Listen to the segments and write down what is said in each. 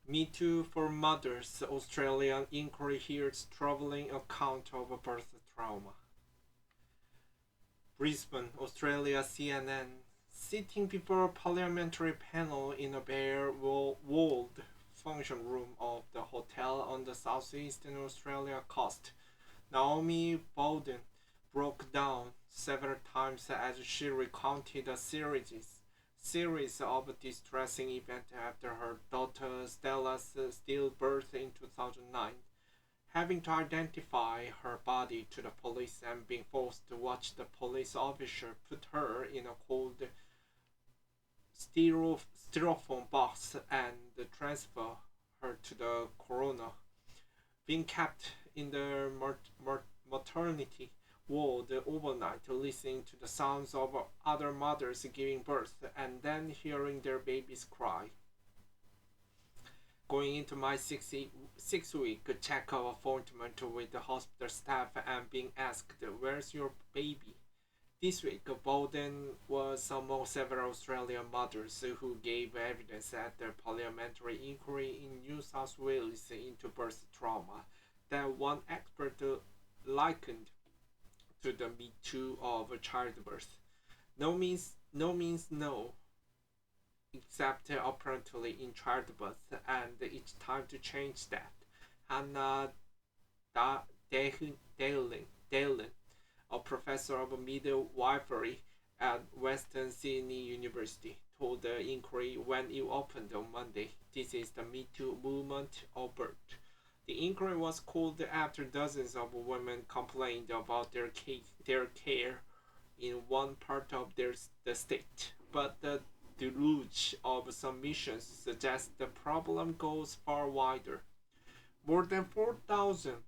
MeToo for Mothers, Australian inquiry hears troubling account of a birth trauma. Brisbane, Australia CNN. Sitting before a parliamentary panel in a bare-walled function room of the hotel on the southeastern Australia coast, Naomi Bowden broke down several times as she recounted a series of distressing events after her daughter Stella's stillbirth in 2009, having to identify her body to the police and being forced to watch the police officer put her in a cold styrofoam box and transfer her to the coroner, being kept in the maternity ward overnight, listening to the sounds of other mothers giving birth, and then hearing their babies cry. Going into my 6 week checkup appointment with the hospital staff and being asked, "Where's your baby?" This week, Bowden was among several Australian mothers who gave evidence at the parliamentary inquiry in New South Wales into birth trauma that one expert likened to the Me Too of childbirth. No means no, except apparently in childbirth, and it's time to change that. Hannah Dalen, a professor of midwifery at Western Sydney University, told the inquiry when it opened on Monday. This is the Me Too movement of birth. The inquiry was called after dozens of women complained about their care in one part of the state, but the deluge of submissions suggests the problem goes far wider. More than 4,000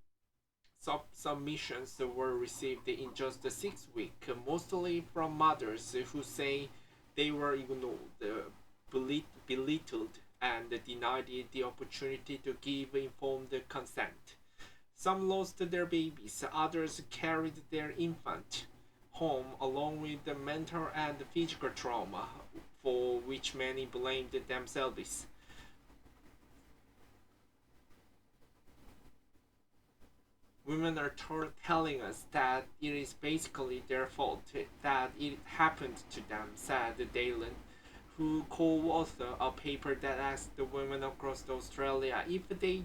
submissions were received in just 6 weeks, mostly from mothers who say they were ignored, belittled, and denied the opportunity to give informed consent. Some lost their babies, others carried their infant home along with the mental and physical trauma for which many blamed themselves. Women are telling us that it is basically their fault that it happened to them, said Dalen, who co-authored a paper that asked the women across Australia if they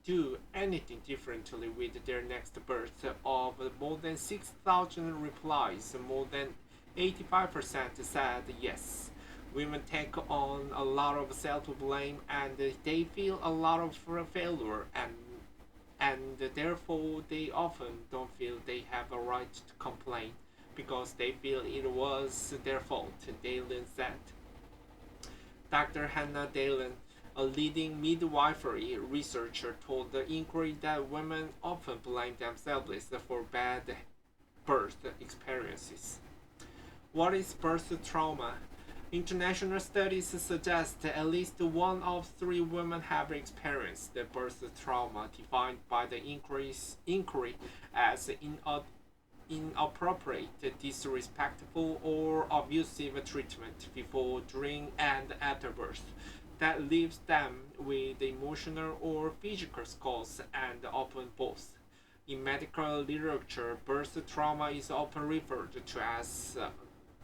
do anything differently with their next birth. Of more than 6,000 replies, more than 85% said yes. Women take on a lot of self-blame and they feel a lot of failure, and therefore they often don't feel they have a right to complain because they feel it was their fault, Dalen said. Dr. Hannah Dalen, a leading midwifery researcher, told the inquiry that women often blame themselves for bad birth experiences. What is birth trauma? International studies suggest that at least one of three women have experienced the birth trauma, defined by the inquiry as inappropriate, disrespectful, or abusive treatment before, during, and after birth that leaves them with emotional or physical scars, and often both. In medical literature, birth trauma is often referred to as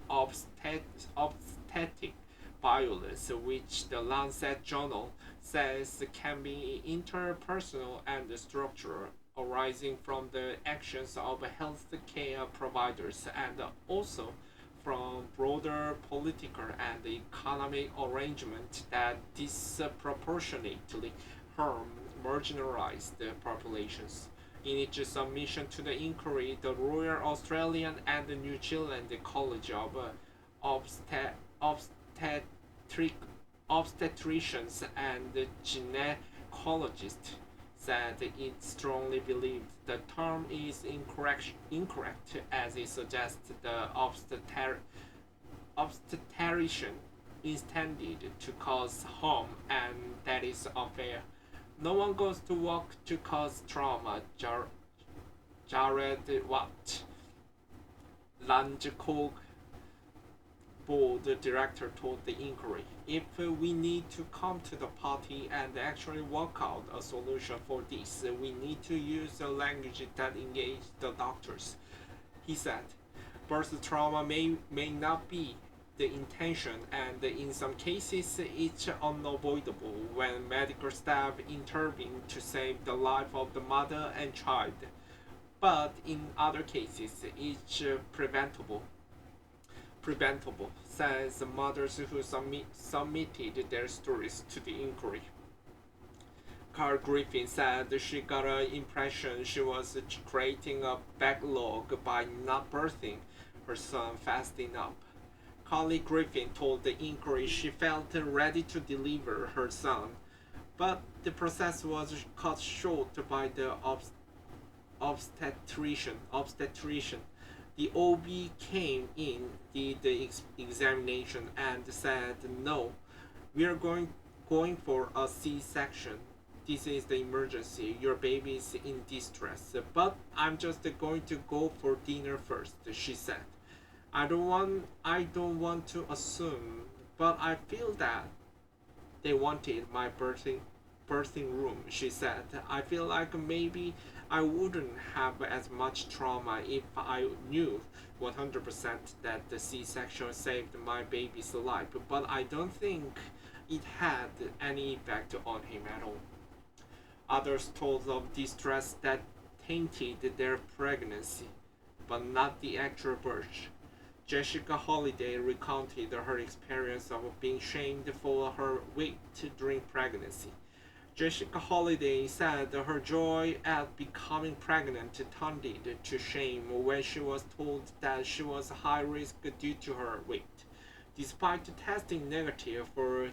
obstetric violence, which the Lancet journal says can be interpersonal and structural, arising from the actions of healthcare providers and also from broader political and economic arrangements that disproportionately harm marginalized populations. In its submission to the inquiry, the Royal Australian and New Zealand College of Obstetric, Obstetricians and Gynecologists said it strongly believes the term is incorrect as it suggests the obstetrician intended to cause harm, and that is unfair. No one goes to work to cause trauma. Jared Watt, Lange board director told the inquiry. If we need to come to the party and actually work out a solution for this, we need to use a language that engages the doctors, he said. Birth trauma may not be the intention, and in some cases it's unavoidable when medical staff intervene to save the life of the mother and child. But in other cases, it's preventable, says the mothers who submitted their stories to the inquiry. Carl Griffin said she got an impression she was creating a backlog by not birthing her son fast enough. Carly Griffin told the inquiry she felt ready to deliver her son, but the process was cut short by the obstetrician. The OB came in, did the examination, and said, "No, we are going for a C-section. This is the emergency. Your baby is in distress. But I'm just going to go for dinner first," she said. I don't want to assume, but I feel that they wanted my birthing room, she said. "I feel like maybe I wouldn't have as much trauma if I knew 100% that the C-section saved my baby's life, but I don't think it had any effect on him at all." Others told of distress that tainted their pregnancy, but not the actual birth. Jessica Holiday recounted her experience of being shamed for her weight during pregnancy. Jessica Holiday said her joy at becoming pregnant turned to shame when she was told that she was high risk due to her weight. Despite testing negative for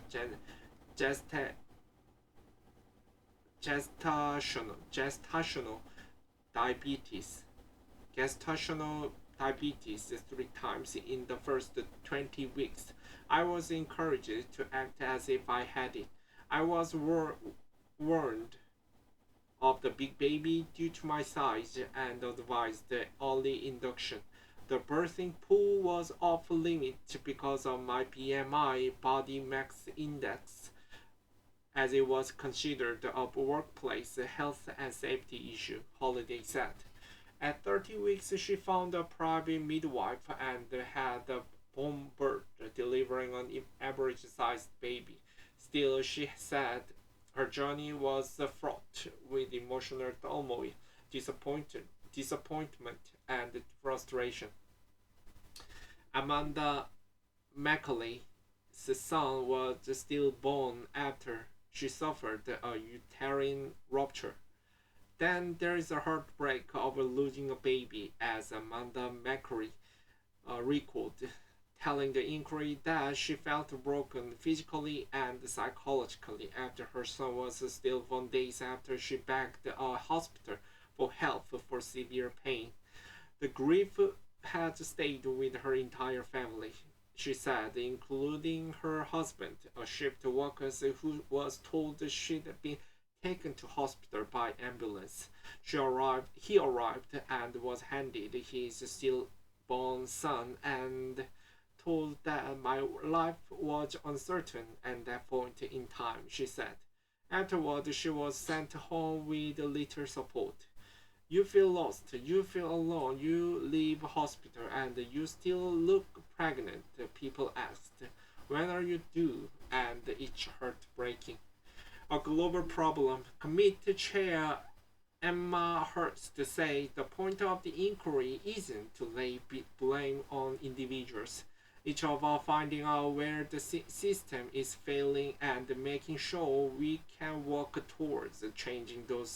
gesta- gestational diabetes, gestational diabetes 3 times in the first 20 weeks, I was encouraged to act as if I had it. I was warned of the big baby due to my size and advised early induction. The birthing pool was off limit because of my BMI body mass index, as it was considered a workplace health and safety issue, Holiday said. At 30 weeks, she found a private midwife and had a home birth, delivering an average sized baby. Still, she said her journey was fraught with emotional turmoil, disappointment, and frustration. Amanda McCauley's son was stillborn after she suffered a uterine rupture. Then there is a heartbreak of losing a baby, as Amanda McCurry recalled, telling the inquiry that she felt broken physically and psychologically after her son was stillborn days after she begged a hospital for help for severe pain. The grief had stayed with her entire family, she said, including her husband, a shift worker who was told she'd been taken to hospital by ambulance. He arrived and was handed his stillborn son and told that my life was uncertain at that point in time, she said. Afterward, she was sent home with little support. "You feel lost, you feel alone, you leave hospital and you still look pregnant," people asked. "When are you due?" And it's heartbreaking. A global problem, Committee Chair Emma Hurst said the point of the inquiry isn't to lay blame on individuals. It's about finding out where the system is failing and making sure we can work towards changing those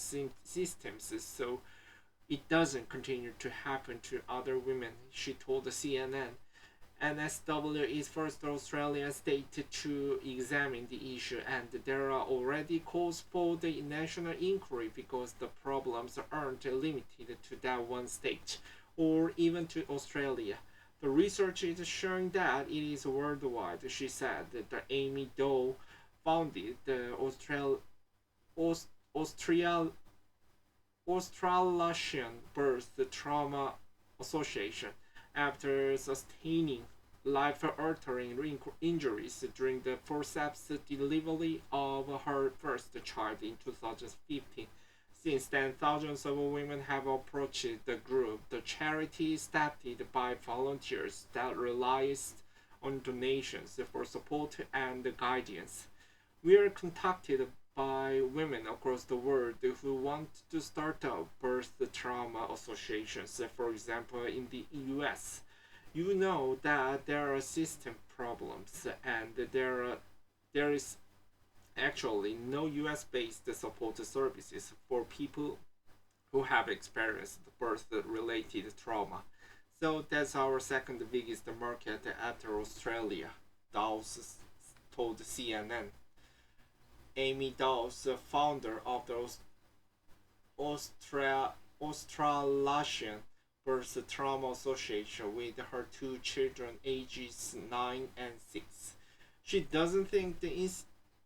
systems so it doesn't continue to happen to other women, she told CNN. NSW is first Australian state to examine the issue, and there are already calls for the national inquiry because the problems aren't limited to that one state or even to Australia. The research is showing that it is worldwide, she said. The Amy Doe founded the Austral- Australasian Birth Trauma Association after sustaining life-altering injuries during the forceps delivery of her first child in 2015. Since then, thousands of women have approached the group. The charity is staffed by volunteers that relies on donations for support and guidance. We are contacted by women across the world who want to start up birth trauma associations. For example, in the US, you know that there are system problems and there is actually no US based support services for people who have experienced birth related trauma. So that's our second biggest market after Australia, Dawes told CNN. Amy Dawes, founder of the Australasian Birth Trauma Association with her two children ages 9 and 6. She doesn't think the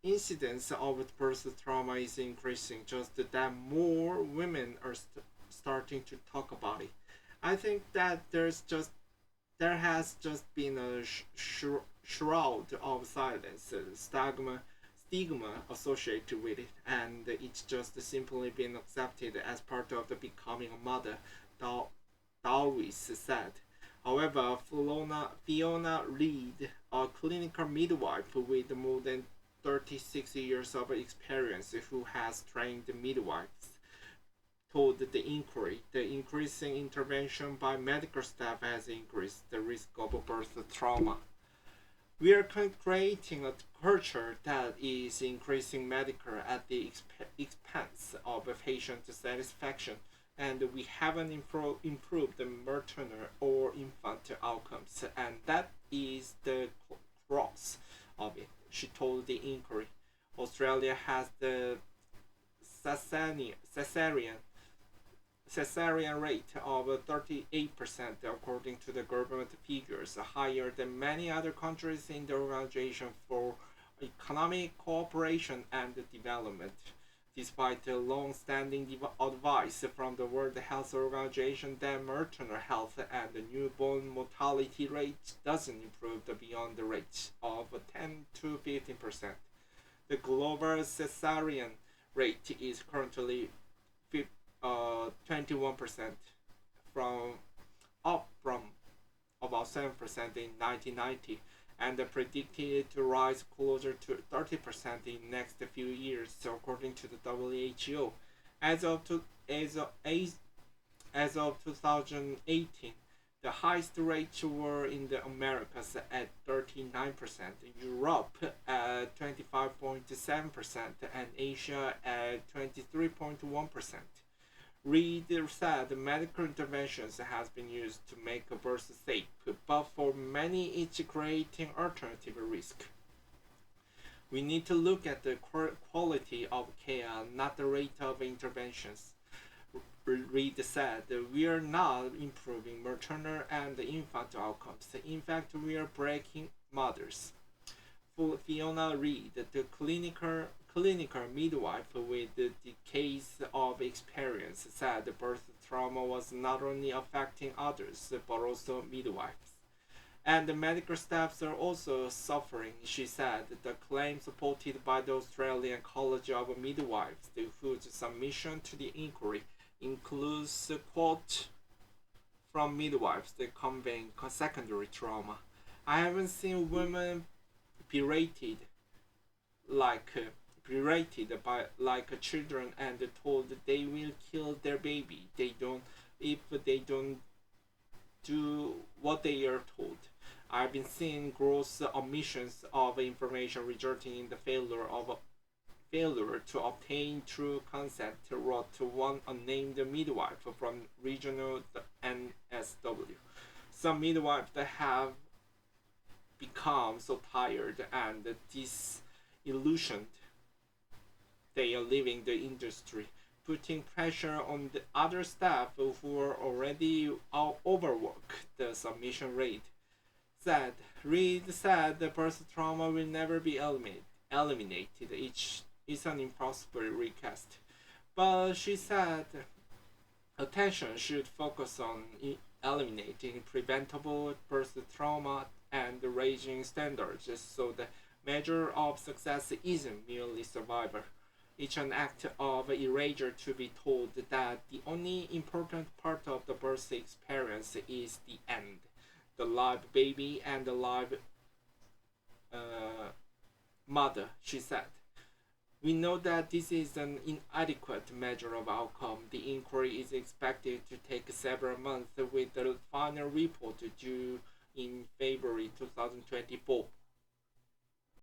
incidence of birth trauma is increasing, just that more women are starting to talk about it. I think that there has just been a shroud of silence, stigma associated with it, and it's just simply been accepted as part of the becoming a mother. Dawes said. However, Fiona Reed, a clinical midwife with more than 36 years of experience who has trained midwives, told the inquiry the increasing intervention by medical staff has increased the risk of birth trauma. We are creating a culture that is increasing medical at the expense of patient satisfaction, and we haven't improved the maternal or infant outcomes, and that is the crux of it, she told the inquiry. Australia has the cesarean cesarean rate of 38% according to the government figures, higher than many other countries in the Organization for Economic Cooperation and Development. Despite the long-standing advice from the World Health Organization that maternal health and the newborn mortality rate doesn't improve beyond the rate of 10 to 15%. The global cesarean rate is currently 21% from up from about 7% in 1990 and predicted to rise closer to 30% in the next few years, according to the WHO. As of, to, as of 2018, the highest rates were in the Americas at 39%, Europe at 25.7%, and Asia at 23.1%. Reed said medical interventions has been used to make a birth safe, but for many it's creating alternative risk. We need to look at the quality of care, not the rate of interventions. Reed said, we are not improving maternal and infant outcomes. In fact, we are breaking mothers. Fiona Reed, the clinical midwife with decades of experience, said birth trauma was not only affecting others but also midwives. And the medical staffs are also suffering, she said. The claim supported by the Australian College of Midwives, whose submission to the inquiry includes a quote from midwives conveying secondary trauma. I haven't seen women berated like children and told they will kill their baby if they don't do what they are told. I've been seeing gross omissions of information resulting in the failure to obtain true consent, wrote one unnamed midwife from regional NSW. Some midwives have become so tired and disillusioned they are leaving the industry, putting pressure on the other staff who are already overworked. The submission rate said. Reed said the birth trauma will never be eliminated. It's an impossible recast. But she said attention should focus on eliminating preventable birth trauma and raising standards. So the measure of success isn't merely survival. It's an act of erasure to be told that the only important part of the birth experience is the end, the live baby and the live uh, mother, she said. We know that this is an inadequate measure of outcome. The inquiry is expected to take several months, with the final report due in February 2024.